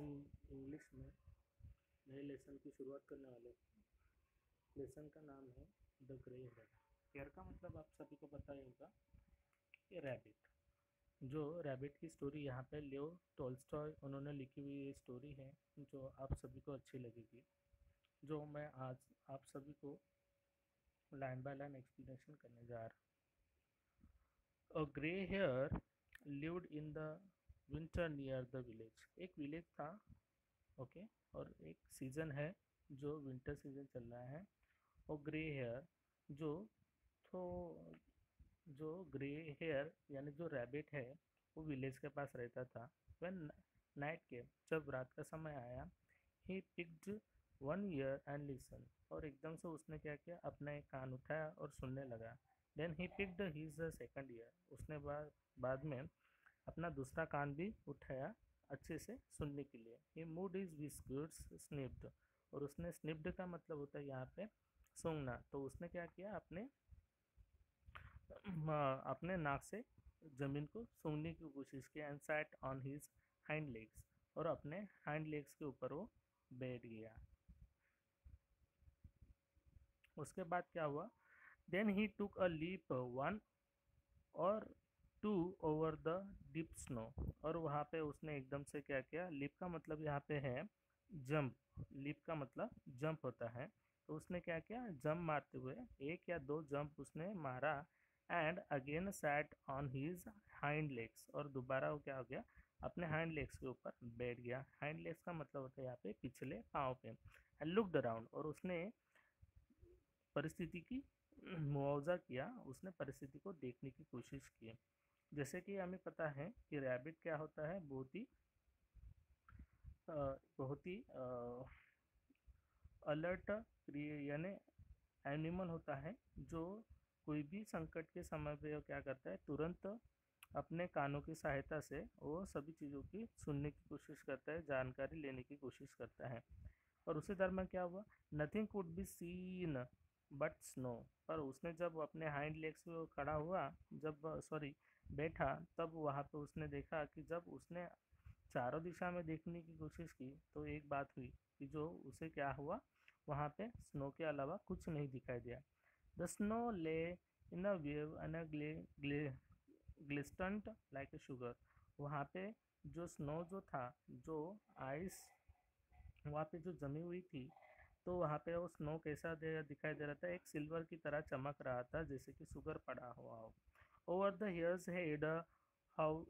हम इंग्लिश में नए लेसन की शुरुआत करने वाले हैं। लेसन का नाम है द ग्रे हेयर। हेयर का मतलब आप सभी को पता ही होगा कि रैबिट। जो रैबिट की स्टोरी यहाँ पे लियो टोल्स्टॉय उन्होंने लिखी हुई ये स्टोरी है, जो आप सभी को अच्छी लगेगी, जो मैं आज आप सभी को लाइन बाय लाइन एक्सप्लेनेशन करने जा रहा हूँ। A grey hare lived in the winter near the village. एक विलेज था, ओके, और एक सीज़न है जो विंटर सीज़न चल रहा है। और ग्रे हेयर जो तो जो ग्रे हेयर यानी जो रैबिट है वो विलेज के पास रहता था। व्हेन नाइट केम, जब रात का समय आया, he picked one year and listen, और एकदम से उसने क्या किया, अपना एक कान उठाया और सुनने लगा। Then he picked his second year, उसने बाद में अपना दूसरा कान भी उठाया अच्छे से सुनने के लिए। ही मूड इज विस्कर्स स्निप्ड, और उसने स्निप्ड का मतलब होता है यहाँ पे सूंघना, तो उसने क्या किया, अपने नाक से जमीन को सूंघने की कोशिश की। And sat on his hind legs, और अपने हाइंड लेग्स के ऊपर वो बैठ गया। उसके बाद क्या हुआ, then he took a leap one or two over the deep snow, और वहाँ पे उसने एकदम से क्या किया, लीप का मतलब यहाँ पे है जंप, लीप का मतलब जंप होता है, तो उसने क्या किया, जंप मारते हुए एक या दो जंप उसने मारा। And again sat on his hind legs, और दोबारा वो क्या हो गया, अपने हाइंड लेग्स के ऊपर बैठ गया। हाइंड लेग्स का मतलब होता है यहाँ पे पिछले पाँव पे। एंड लुक्ड अराउंड, और उसने परिस्थिति की मुआवजा किया, उसने परिस्थिति को देखने की कोशिश की। जैसे कि हमें पता है कि रैबिट क्या होता है, बहुत ही अलर्ट यानी एनिमल होता है, जो कोई भी संकट के समय पे वो क्या करता है, तुरंत अपने कानों की सहायता से वो सभी चीज़ों की सुनने की कोशिश करता है, जानकारी लेने की कोशिश करता है। और उसी दरम्यान क्या हुआ, nothing could be seen but snow, पर उसने जब अपने हाइंड लेग्स पे खड़ा हुआ, जब सॉरी बैठा, तब वहाँ पे उसने देखा कि जब उसने चारों दिशा में देखने की कोशिश की तो एक बात हुई कि जो उसे क्या हुआ, वहाँ पे स्नो के अलावा कुछ नहीं दिखाई दिया। The snow lay in a wave and a glistened like a sugar. वहाँ पे जो स्नो जो था, जो आइस वहाँ पे जो जमी हुई थी, तो वहाँ पे वो स्नो कैसा दिखाई दे रहा था, एक सिल्वर की तरह चमक रहा था, जैसे कि शुगर पड़ा हुआ हो। Over the hare's head how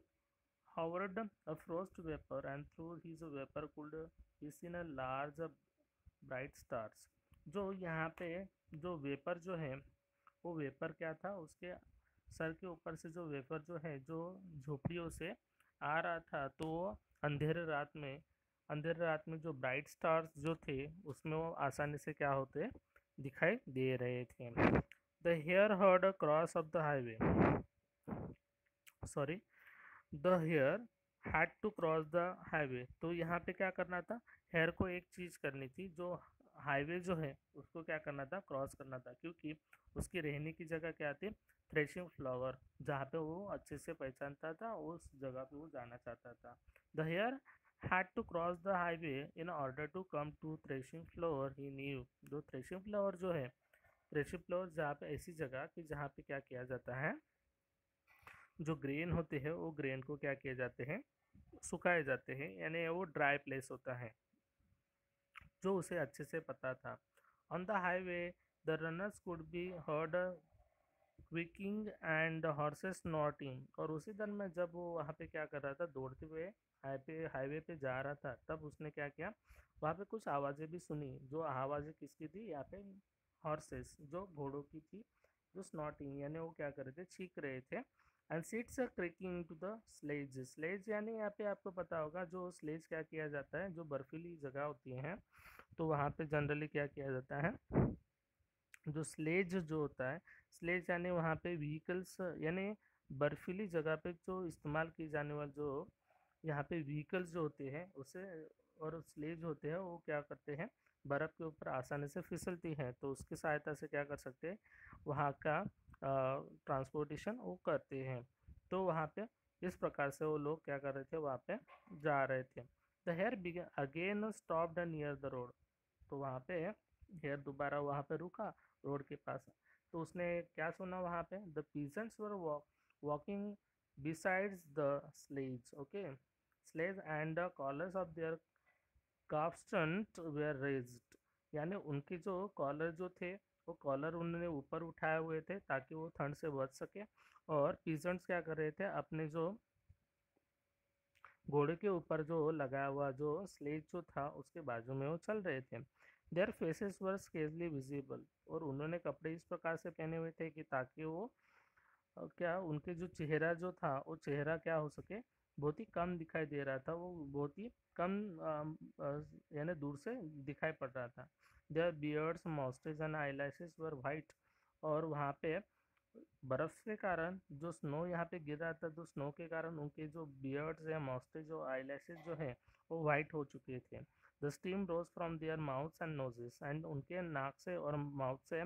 hovered a frost vapor, and through his vapor could be seen a large bright stars। जो यहाँ पे जो वेपर जो है, वो वेपर क्या था, उसके सर के ऊपर से जो वेपर जो है, जो झोपड़ियों से आ रहा था, तो वो अंधेरे रात में जो ब्राइट स्टार्स जो थे, उसमें वो आसानी से क्या होते, दिखाई दे रहे थे। The hare heard cross of the highway, sorry, the hare had to cross the highway, तो यहाँ पे क्या करना था, हेयर को एक चीज़ करनी थी, जो हाईवे जो है उसको क्या करना था, क्रॉस करना था, क्योंकि उसकी रहने की जगह क्या थी, थ्रेशिंग फ्लावर, जहाँ पे वो अच्छे से पहचानता था, उस जगह पे वो जाना चाहता था। The hare had to cross the highway in order to come to threshing flower he knew. जो थ्रेशिंग फ्लावर जो है, थ्रेशिंग फ्लावर जहाँ पे ऐसी जगह कि जहाँ पे क्या किया जाता है, जो ग्रेन होते हैं वो ग्रेन को क्या किए जाते हैं, सुखाए जाते हैं, यानी वो ड्राई प्लेस होता है, जो उसे अच्छे से पता था। On the highway the runners could be heard squeaking and horses snorting, और उसी दिन में जब वो वहाँ पे क्या कर रहा था, दौड़ते हुए हाईवे पे जा रहा था, तब उसने क्या किया, वहाँ पे कुछ आवाज़ें भी सुनी। जो आवाज़ें किसकी थी, यहाँ पे हॉर्सेस, जो घोड़ों की थी, जो स्नॉटिंग यानी वो क्या कर रहे थे, छींक रहे थे। And seats are creaking to the sledge. Sledge यानी यहाँ पे आपको पता होगा, जो स्लेज क्या किया जाता है, जो बर्फीली जगह होती है, तो वहाँ पे जनरली क्या किया जाता है, जो स्लेज जो होता है, स्लेज यानी वहाँ पे व्हीकल्स, यानी बर्फीली जगह पे जो इस्तेमाल की जाने वाले जो यहाँ पे व्हीकल्स जो होते हैं उसे, और स्लेज होते हैं, वो क्या करते हैं, बर्फ़ के ऊपर आसानी से फिसलती हैं, तो उसकी सहायता से क्या कर सकते हैं, वहाँ का ट्रांसपोर्टेशन वो करते हैं। तो वहाँ पे इस प्रकार से वो लोग क्या कर रहे थे, वहाँ पे जा रहे थे। The here again stopped near the road. तो वहाँ पे हेयर दोबारा वहाँ पे रुका रोड के पास। तो उसने क्या सुना वहाँ पे, the peasants were walking besides the sledge, okay, sledge and the collars of their caftans were raised. यानी उनके जो कॉलर जो थे वो कॉलर उन्होंने ऊपर उठाए हुए थे ताकि वो ठंड से बच सके। और पीजेंट्स क्या कर रहे थे, अपने जो घोड़े के ऊपर जो लगाया हुआ जो स्लेज जो था उसके बाजू में वो चल रहे थे। Their faces were scarcely visible. और उन्होंने कपड़े इस प्रकार से पहने हुए थे कि ताकि वो क्या उनके जो चेहरा जो था वो चेहरा क्या हो सके, बहुत ही कम दिखाई दे रहा था, वो बहुत ही कम यानी दूर से दिखाई पड़ रहा था। Their beards moustaches and eyelashes were white. और वहाँ पे बर्फ के कारण जो स्नो यहाँ पे गिर रहा था, तो स्नो के कारण उनके जो बियर्ड्स है मॉस्टेज जो आईलैशेस जो है वो वाइट हो चुके थे। The steam rose from their mouths and noses. And उनके नाक से और माउथ से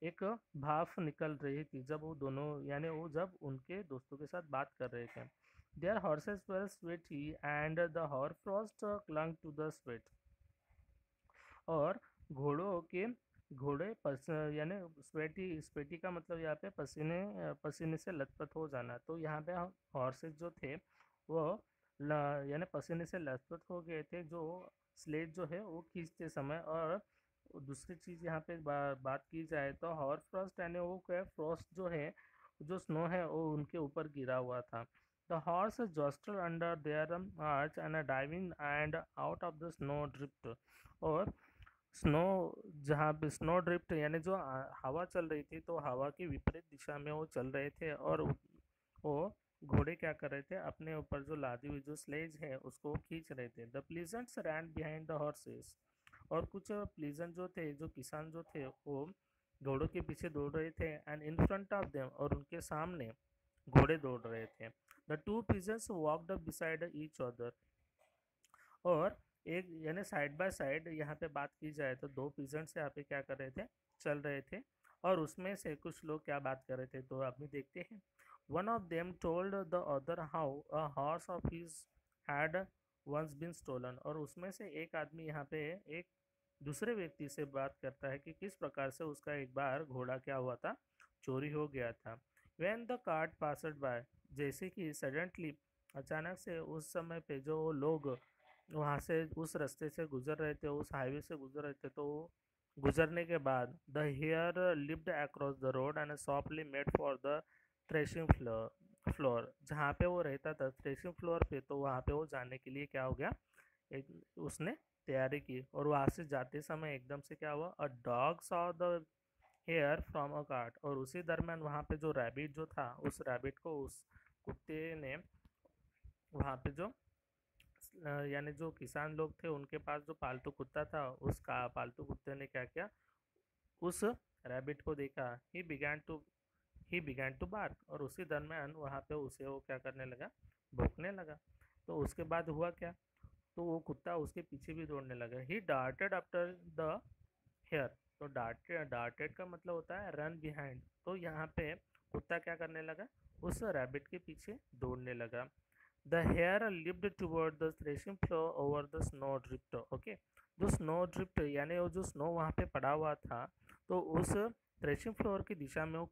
एक भाप निकल रही थी जब वो दोनों यानी वो जब उनके दोस्तों के साथ बात कर रहे थे। Their horses were sweaty and the hoarfrost clung to the sweat. और घोड़ों के घोड़े यानी स्वेटी, स्वेटी का मतलब यहाँ पे पसीने पसीने से लथपथ हो जाना। तो यहाँ पे हॉर्सेस जो थे वो यानी पसीने से लथपथ हो गए थे जो स्लेज जो है वो खींचते समय। और दूसरी चीज़ यहाँ पे बात की जाए तो हॉर फ्रॉस्ट यानी वो क्या फ्रॉस्ट जो है, जो स्नो है वो उनके ऊपर गिरा हुआ था। The horse jostle under their arch and diving and out of the snow drift. और स्नो जहाँ पे स्नो ड्रिफ्ट यानी जो हवा चल रही थी तो हवा की विपरीत दिशा में वो चल रहे थे। और वो घोड़े क्या कर रहे थे, अपने ऊपर जो लादी हुई जो स्लेज है उसको खींच रहे थे। The peasants ran behind the horses. और कुछ प्लीजेंट जो थे, जो किसान जो थे वो घोड़ों के पीछे दौड़ रहे थे। And in front of them, और उनके सामने घोड़े दौड़ रहे थे। The two peasants walked beside each other. और एक यानी साइड बाय साइड यहाँ पे बात की जाए तो दो पीजेंट्स यहाँ पे क्या कर रहे थे, चल रहे थे। और उसमें से कुछ लोग क्या बात कर रहे थे तो आप भी देखते हैं। One of them told the other how a horse of his had once been stolen. और उसमें से एक आदमी यहाँ पे एक दूसरे व्यक्ति से बात करता है कि किस प्रकार से उसका एक बार घोड़ा क्या हुआ था, चोरी हो गया था। When the cart passed by, जैसे कि सडनली अचानक से उस समय पे जो लोग वहाँ से उस रास्ते से गुजर रहे थे, उस हाईवे से गुजर रहे थे, तो गुजरने के बाद the hare lift across the road and softly made for the threshing floor. जहाँ पे वो रहता था थ्रेशिंग फ्लोर पे, तो वहाँ पे वो जाने के लिए क्या हो गया, एक उसने तैयारी की। और वहाँ से जाते समय एकदम से क्या हुआ, a dog saw the hare from a cart. और उसी दरमियान वहाँ पे जो रैबिट जो था, उस रैबिट को उस कुत्ते ने वहाँ पे जो यानी जो किसान लोग थे उनके पास जो पालतू कुत्ता था, उसका पालतू कुत्ते ने क्या किया, उस रैबिट को देखा। He began to bark. और उसी दरमियान वहाँ पे उसे वो क्या करने लगा, भौंकने लगा। तो उसके बाद हुआ क्या, तो वो कुत्ता उसके पीछे भी दौड़ने लगा। ही डार्टेड आफ्टर द हेयर। तो डार्टेड का मतलब होता है रन बिहाइंड। तो यहाँ पे कुत्ता क्या करने लगा, उस रैबिट के पीछे दौड़ने लगा। The hare leaped toward the threshing floor over the snow drift. Okay, जो स्नो ड्रिफ्ट यानी वो जो स्नो वहाँ पे पड़ा हुआ था, तो उस थ्रेशिंग फ्लोर की दिशा में वो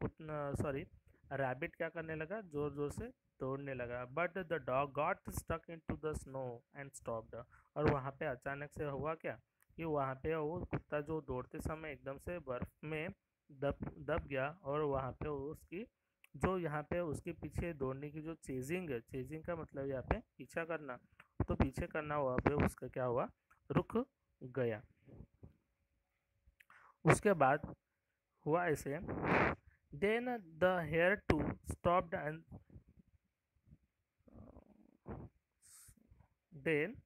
सॉरी रैबिट क्या करने लगा, जोर जोर से दौड़ने लगा। But the dog got stuck in to the snow and stopped. और वहाँ पे अचानक से हुआ क्या, कि वहाँ पे वो कुत्ता जो दौड़ते समय एकदम से बर्फ में दब दब गया। और वहाँ पे उसकी जो यहाँ पे उसके पीछे दौड़ने की जो चेजिंग है, चेजिंग का मतलब यहाँ पे पीछा करना, तो पीछे करना हुआ पे उसका क्या हुआ, रुक गया। उसके बाद हुआ ऐसे, then the hare too stopped and then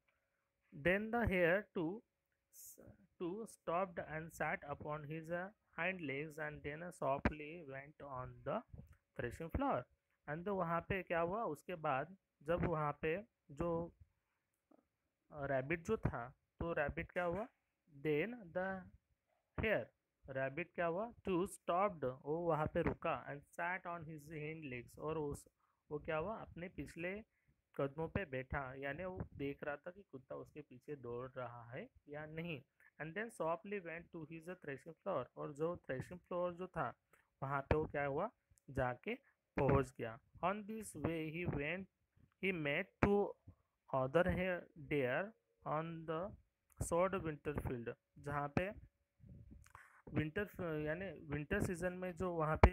then the hare too stopped and sat upon his hind legs and then softly went on the threshing floor. And तो वहाँ पे क्या हुआ उसके बाद, जब वहाँ पे जो रैबिट जो था, तो रैबिट क्या हुआ, देन द हेयर रैबिट क्या हुआ, टू स्टॉप्ड, वो वहाँ पे रुका। And sat on his hind legs, और उस वो क्या हुआ, अपने पिछले कदमों पे बैठा, यानी वो देख रहा था कि कुत्ता उसके पीछे दौड़ रहा है या नहीं। And then softly went to his threshing floor, और जो थ्रेशिंग फ्लोर जो था वहाँ पे वो क्या हुआ, जाके पहुँच गया। On this way he met two other डेयर on the sowed winter field, जहाँ पे विंटर यानी विंटर सीजन में जो वहाँ पे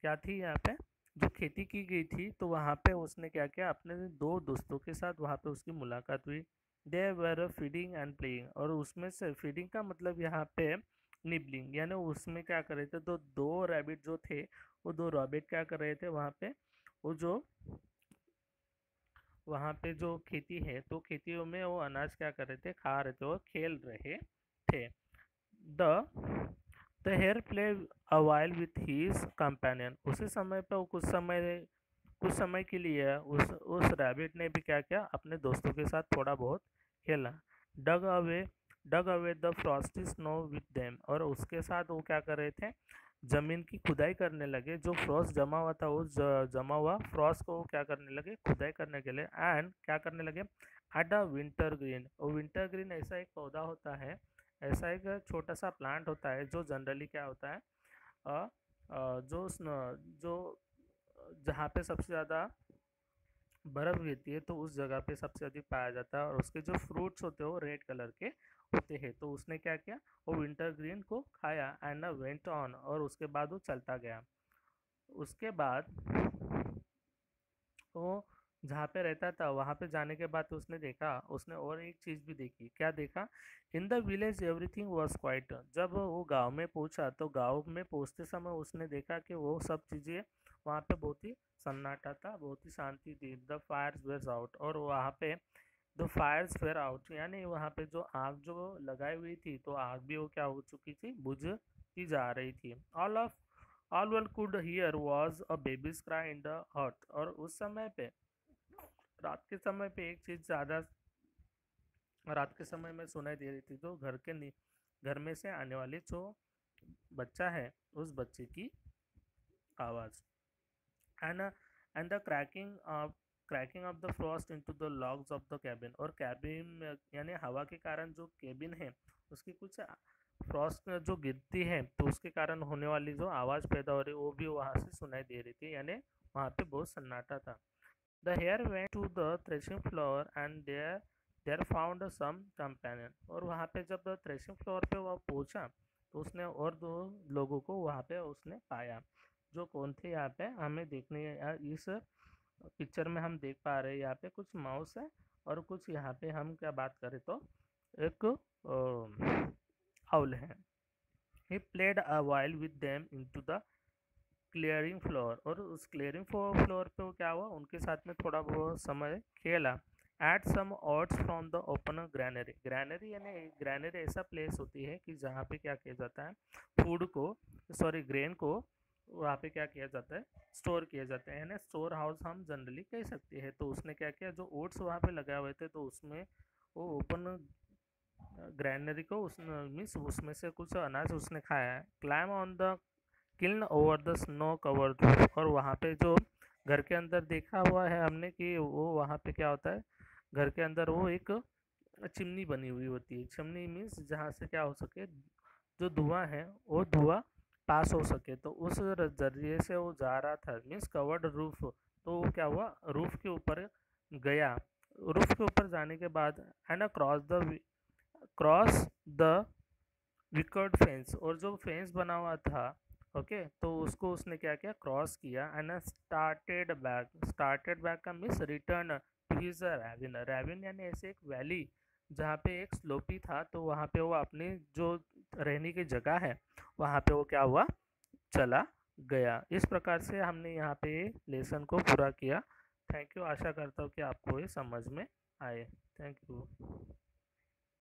क्या थी, यहाँ पे जो खेती की गई थी, तो वहाँ पे उसने क्या किया, अपने दो दोस्तों के साथ वहाँ पे उसकी मुलाकात हुई। दे वर फीडिंग एंड प्लेइंग, और उसमें से फीडिंग का मतलब यहाँ पे निबलिंग, यानी उसमें क्या कर रहे थे, तो दो रैबिट जो थे, वो दो रैबिट क्या कर रहे थे वहाँ पे, वो जो वहाँ पे जो खेती है, तो खेतियों में वो अनाज क्या कर रहे थे, खा रहे थे और खेल रहे थे। The the hare play a while with his companion, उसी समय पर वो कुछ समय के लिए उस रैबिट ने भी क्या किया, अपने दोस्तों के साथ थोड़ा बहुत खेला। Dug away dug away the frosty snow with them, और उसके साथ वो क्या कर रहे थे, जमीन की खुदाई करने लगे। जो फ्रॉस्ट जमा हुआ था, उस जमा हुआ फ्रॉस्ट को वो क्या करने लगे, खुदाई करने के लिए। एंड क्या करने लगे, एट अ विंटर ग्रीन, और विंटर ग्रीन ऐसा एक पौधा होता है, ऐसा एक छोटा सा प्लांट होता है, जो जनरली क्या होता है, जो जहाँ पे सबसे ज़्यादा बर्फ़ गिरती है, तो उस जगह पे सबसे अधिक पाया जाता है, और उसके जो फ्रूट्स होते हैं वो रेड कलर के होते हैं। तो उसने क्या किया, वो विंटर ग्रीन को खाया एंड वेंट ऑन, और उसके बाद वो चलता गया। उसके बाद वो जहाँ पे रहता था वहाँ पे जाने के बाद उसने देखा, उसने और एक चीज़ भी देखी। क्या देखा, in the village everything was quite, जब वो गांव में पहुंचा तो गांव में पहुंचते समय उसने देखा कि वो सब चीज़ें वहाँ पे बहुत ही सन्नाटा था, बहुत ही शांति थी। द फायर्स वेर आउट, और वहाँ पे द फायर्स वेर आउट, यानी वहाँ पे जो आग जो लगाई हुई थी, तो आग भी वो क्या हो चुकी थी, बुझती जा रही थी। All one could hear was a baby's cry in the hut, और उस समय पे रात के समय पे एक चीज ज्यादा रात के समय में सुनाई दे रही थी, तो घर में से आने वाली जो बच्चा है, उस बच्चे की आवाज। And and the cracking of the Frost into the logs of the cabin, और कैबिन यानी हवा के कारण जो कैबिन है उसकी कुछ फ्रॉस्ट जो गिरती है, तो उसके कारण होने वाली जो आवाज़ पैदा हो रही है, वो भी वहाँ से सुनाई दे रही थी, यानी वहाँ पे बहुत सन्नाटा था। The hare went to the threshing floor and there found some companion, और वहाँ पे जब थ्रेशिंग फ्लोर पे वह पहुंचा, तो उसने और दो लोगों को वहाँ पे उसने पाया। जो कौन थे, यहाँ पे हमें इस पिक्चर में हम देख पा रहे हैं, यहाँ पे कुछ माउस है, और कुछ यहाँ पे हम क्या बात करें तो एक आउल है। He played a while with them into the clearing floor, और उस क्लियरिंग फ्लोर पे वो क्या हुआ, उनके साथ में थोड़ा बहुत समय खेला। Ate some oats from the open granary, granary यानी ग्रैनरी ऐसा प्लेस होती है कि जहाँ पे क्या किया जाता है, फूड को, सॉरी ग्रेन को वहाँ पे क्या किया जाता है, स्टोर किया जाता है, ना स्टोर हाउस हम जनरली कह सकते हैं। तो उसने क्या किया, जो ओट्स वहाँ पे लगाए हुए थे, तो उसमें वो ओपन ग्रैनरी को उसने मीन्स उसमें से कुछ अनाज उसने खाया है। Climb on the kiln over the snow covered roof, और वहाँ पे जो घर के अंदर देखा हुआ है हमने कि वो वहाँ पे क्या होता है, घर के अंदर वो एक चिमनी बनी हुई होती है। चिमनी मीन्स जहाँ से क्या हो सके, जो धुआं है वो धुआं पास हो सके, तो उस जरिए से वो जा रहा था, मीन्स कवर्ड रूफ। तो वो क्या हुआ, रूफ के ऊपर गया। रूफ के ऊपर जाने के बाद है ना, क्रॉस द विकर्ड फेंस, और जो फेंस बना हुआ था, ओके, तो उसको उसने क्या किया, क्रॉस किया एंड स्टार्टेड बैक का मीन्स रिटर्न टू हिज रैविन। रैविन यानी ऐसे एक वैली जहाँ पे एक स्लोपी था, तो वहाँ पे वो अपनी जो रहने की जगह है वहाँ पे वो क्या हुआ, चला गया। इस प्रकार से हमने यहाँ पे लेसन को पूरा किया। थैंक यू, आशा करता हूँ कि आपको ये समझ में आए। Thank you.